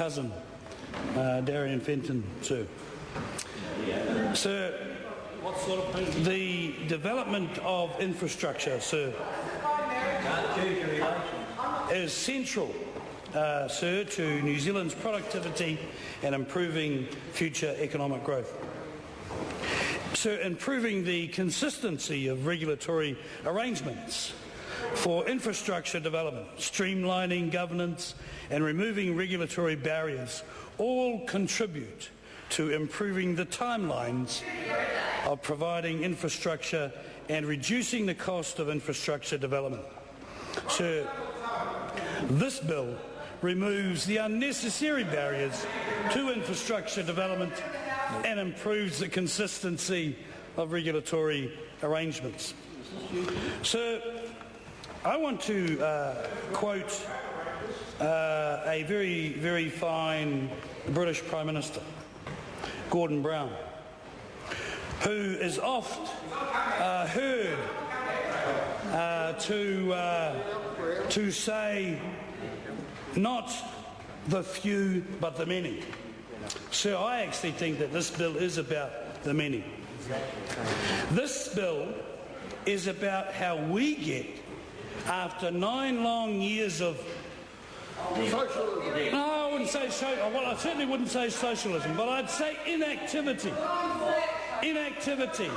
cousin, Darian Fenton, sir. Sir, the development of infrastructure, sir, is central, sir, to New Zealand's productivity and improving future economic growth. Sir, improving the consistency of regulatory arrangements for infrastructure development, streamlining governance and removing regulatory barriers all contribute to improving the timelines of providing infrastructure and reducing the cost of infrastructure development. Sir, this bill removes the unnecessary barriers to infrastructure development and improves the consistency of regulatory arrangements. Sir, I want to quote a very, very fine British Prime Minister, Gordon Brown, who is oft heard to say, not the few but the many. So I actually think that this bill is about the many. This bill is about how we get, after 9 long years of socialism. No, I wouldn't say socialism. Well, I certainly wouldn't say socialism, but I'd say inactivity. Inactivity.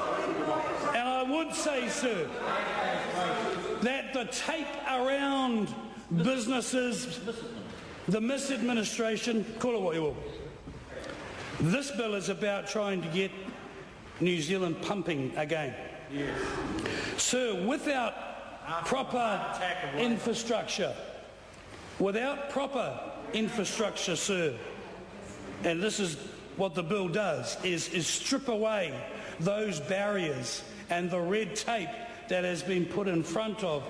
And I would say, sir, that the tape around businesses, the misadministration, call it what you will. This bill is about trying to get New Zealand pumping again. Yes. Sir, without proper infrastructure, sir, and this is what the bill does, is strip away those barriers and the red tape that has been put in front of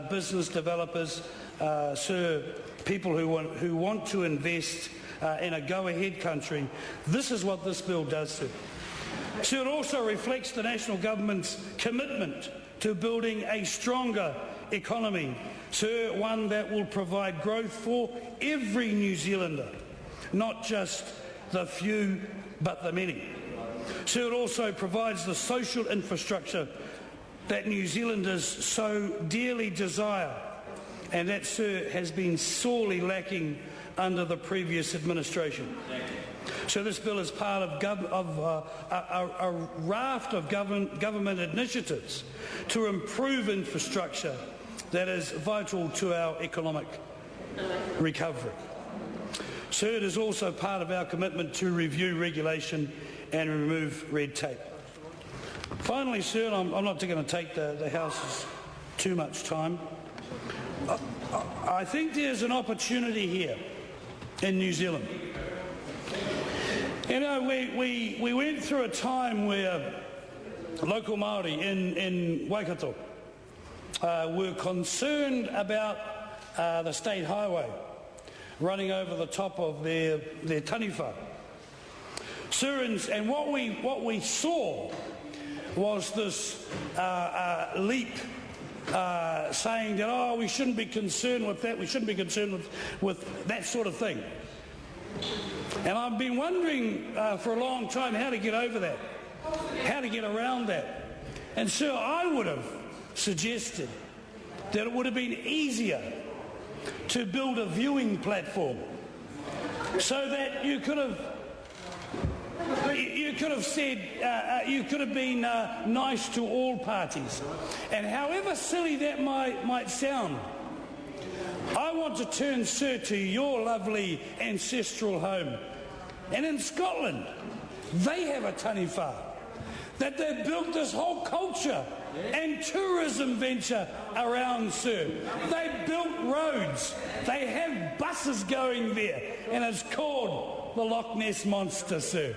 business developers, sir, people who want to invest in a go-ahead country. This is what this bill does, sir. So it also reflects the national government's commitment to building a stronger economy, sir, one that will provide growth for every New Zealander, not just the few but the many. So it also provides the social infrastructure that New Zealanders so dearly desire, and that, sir, has been sorely lacking under the previous administration. So this bill is part of a raft of government initiatives to improve infrastructure that is vital to our economic recovery. So it is also part of our commitment to review regulation and remove red tape. Finally, sir, I'm not going to take the House's too much time. I think there's an opportunity here in New Zealand. You know, we went through a time where local Māori in Waikato were concerned about the state highway running over the top of their taniwha. Sir, and what we saw was this leap saying that, oh, we shouldn't be concerned with that, we shouldn't be concerned with that sort of thing. And I've been wondering for a long time how to get over that, how to get around that. And sir, I would have suggested that it would have been easier to build a viewing platform so that you could have said, you could have been nice to all parties. And however silly that might sound, I want to turn, sir, to your lovely ancestral home. And in Scotland, they have a taniwha, that they've built this whole culture and tourism venture around, sir. They've built roads, they have buses going there, and it's called the Loch Ness Monster, sir.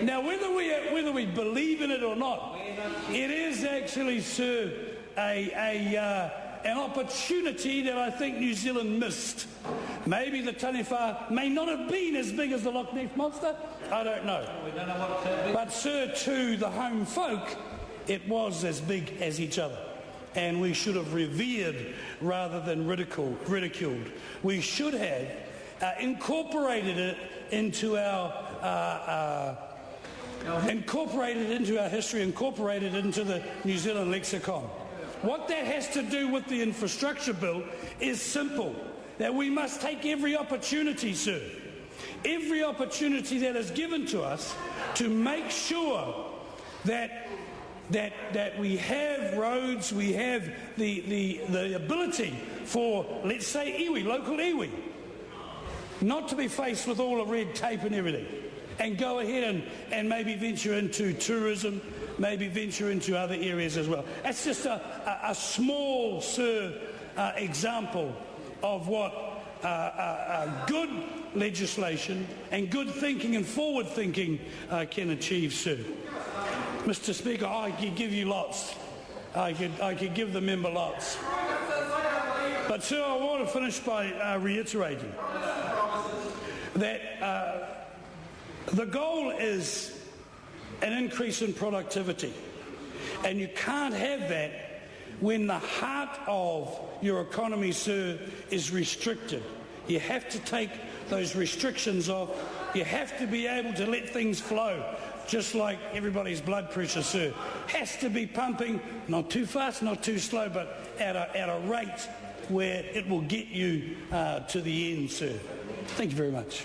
Now, whether we believe in it or not, it is actually, sir, an opportunity that I think New Zealand missed. Maybe the taniwha may not have been as big as the Loch Ness Monster, I don't know. But sir, to the home folk, it was as big as each other. And we should have revered rather than ridiculed. We should have incorporated it into our history, incorporated it into the New Zealand lexicon. What that has to do with the infrastructure bill is simple, that we must take every opportunity, sir, every opportunity that is given to us to make sure that we have roads, we have the ability for, let's say, iwi, local iwi, not to be faced with all the red tape and everything, and go ahead and maybe venture into tourism, maybe venture into other areas as well. That's just a small, sir, example of what good legislation and good thinking and forward thinking can achieve, sir. Mr. Speaker, I could give you lots. I could give the member lots. But, sir, I want to finish by reiterating that the goal is an increase in productivity. And you can't have that when the heart of your economy, sir, is restricted. You have to take those restrictions off. You have to be able to let things flow, just like everybody's blood pressure, sir. Has to be pumping, not too fast, not too slow, but at a rate where it will get you to the end, sir. Thank you very much.